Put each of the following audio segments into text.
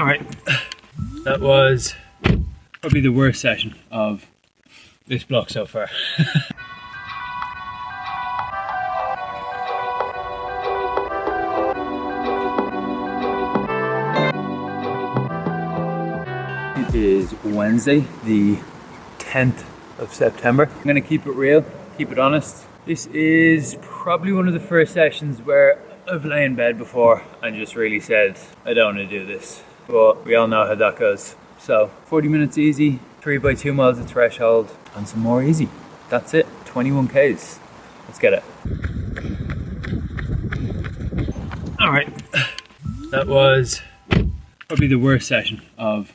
All right, that was probably the worst session of this block so far. It is Wednesday, the 10th of September. I'm gonna keep it real, keep it honest. This is probably one of the first sessions where I've laid in bed before and just really said, I don't want to do this. But we all know how that goes. So 40 minutes easy, 3x2 miles of threshold, and some more easy. That's it, 21 Ks. Let's get it. All right, that was probably the worst session of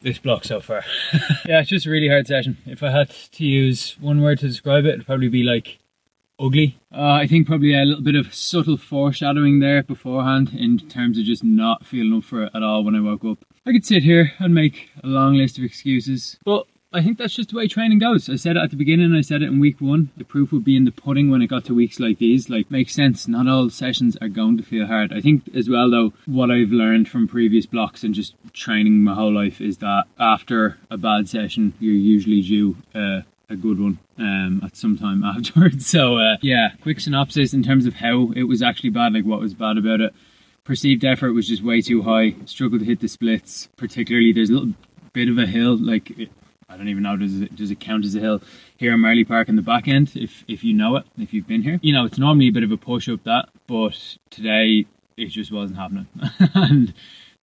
this block so far. Yeah, it's just a really hard session. If I had to use one word to describe it, it'd probably be like ugly. I think probably a little bit of subtle foreshadowing there beforehand in terms of just not feeling up for it at all when I woke up. I could sit here and make a long list of excuses, but I think that's just the way training goes. I said it at the beginning, I said it in week 1. The proof would be in the pudding when it got to weeks like these. Like, makes sense, not all sessions are going to feel hard. I think as well though, what I've learned from previous blocks and just training my whole life is that after a bad session, you're usually due a good one at some time afterwards. So yeah, quick synopsis in terms of how it was actually bad, like what was bad about it. Perceived effort was just way too high, struggled to hit the splits, particularly there's a little bit of a hill, like I don't even know, does it count as a hill here in Marley Park in the back end, if you know it, if you've been here. You know, it's normally a bit of a push up that, but today it just wasn't happening. And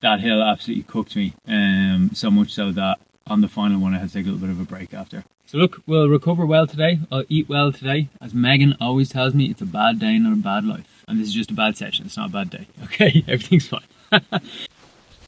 that hill absolutely cooked me, so much so that on the final one I had to take a little bit of a break after. So look, we'll recover well today, I'll eat well today. As Megan always tells me, it's a bad day, not a bad life. And this is just a bad session, it's not a bad day. Okay, everything's fine.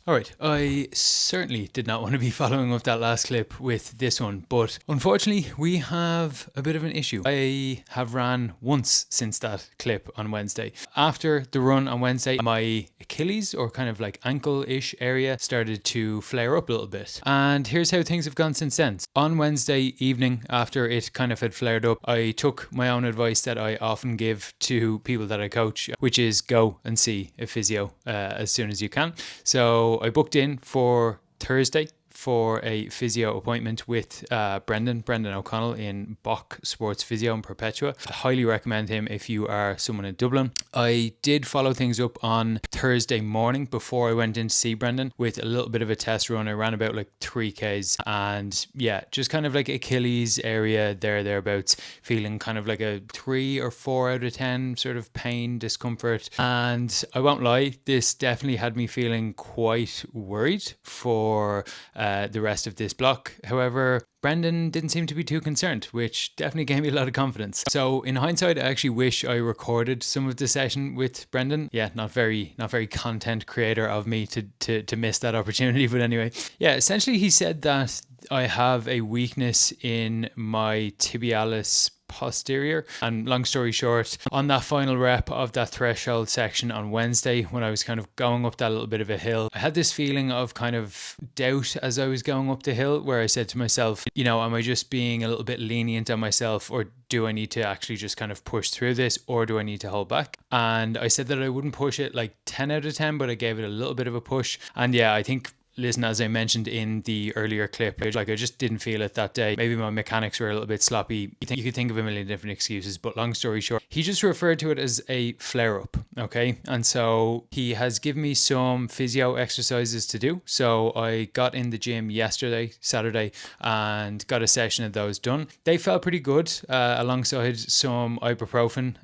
Alright, I certainly did not want to be following up that last clip with this one, but unfortunately we have a bit of an issue. I have ran once since that clip on Wednesday. After the run on Wednesday, my Achilles, or kind of like ankle-ish area, started to flare up a little bit. And here's how things have gone since then. On Wednesday evening, after it kind of had flared up, I took my own advice that I often give to people that I coach, which is go and see a physio as soon as you can. So I booked in for Thursday for a physio appointment with Brendan O'Connell in Bach Sports Physio in Perpetua. I highly recommend him if you are someone in Dublin. I did follow things up on Thursday morning before I went in to see Brendan with a little bit of a test run. I ran about like 3Ks and yeah, just kind of like Achilles area thereabouts, feeling kind of like a 3 or 4 out of 10 sort of pain, discomfort. And I won't lie, this definitely had me feeling quite worried for the rest of this block. However, Brendan didn't seem to be too concerned, which definitely gave me a lot of confidence. So in hindsight, I actually wish I recorded some of the session with Brendan. Yeah, not very content creator of me to miss that opportunity. But anyway, yeah, essentially he said that I have a weakness in my tibialis posterior. And long story short, on that final rep of that threshold section on Wednesday, when I was kind of going up that little bit of a hill, I had this feeling of kind of doubt as I was going up the hill, where I said to myself, you know, am I just being a little bit lenient on myself, or do I need to actually just kind of push through this, or do I need to hold back? And I said that I wouldn't push it like 10 out of 10, but I gave it a little bit of a push. And yeah, I think, listen, as I mentioned in the earlier clip, I just didn't feel it that day. Maybe my mechanics were a little bit sloppy. You could think of a million different excuses, but long story short, he just referred to it as a flare-up, okay? And so he has given me some physio exercises to do. So I got in the gym yesterday, Saturday, and got a session of those done. They felt pretty good, alongside some ibuprofen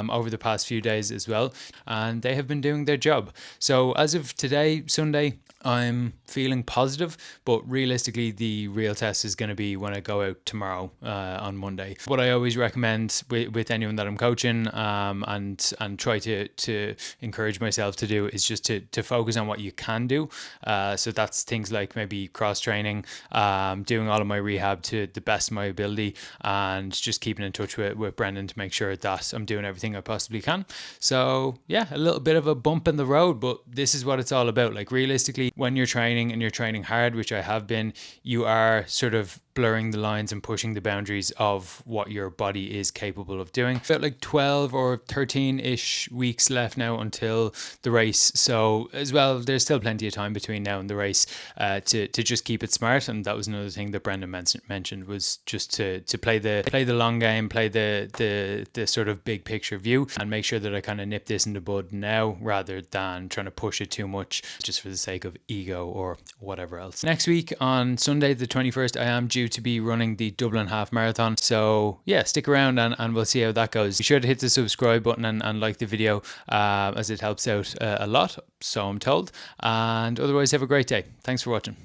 over the past few days as well. And they have been doing their job. So as of today, Sunday, I'm feeling positive, but realistically the real test is going to be when I go out tomorrow on Monday. What I always recommend with anyone that I'm coaching and try to encourage myself to do is just to focus on what you can do. So that's things like maybe cross training, doing all of my rehab to the best of my ability, and just keeping in touch with Brendan to make sure that I'm doing everything I possibly can. So yeah, a little bit of a bump in the road, but this is what it's all about. Like realistically, when you're training and you're training hard, which I have been, you are sort of blurring the lines and pushing the boundaries of what your body is capable of doing. About like 12 or 13-ish weeks left now until the race. So as well, there's still plenty of time between now and the race to just keep it smart. And that was another thing that Brendan mentioned, was just to play the long game, play the sort of big picture view, and make sure that I kind of nip this in the bud now rather than trying to push it too much just for the sake of ego or whatever else. Next week on Sunday the 21st, I am due to be running the Dublin Half Marathon. So yeah, stick around and we'll see how that goes. Be sure to hit the subscribe button and like the video as it helps out a lot, so I'm told. And otherwise, have a great day. Thanks for watching.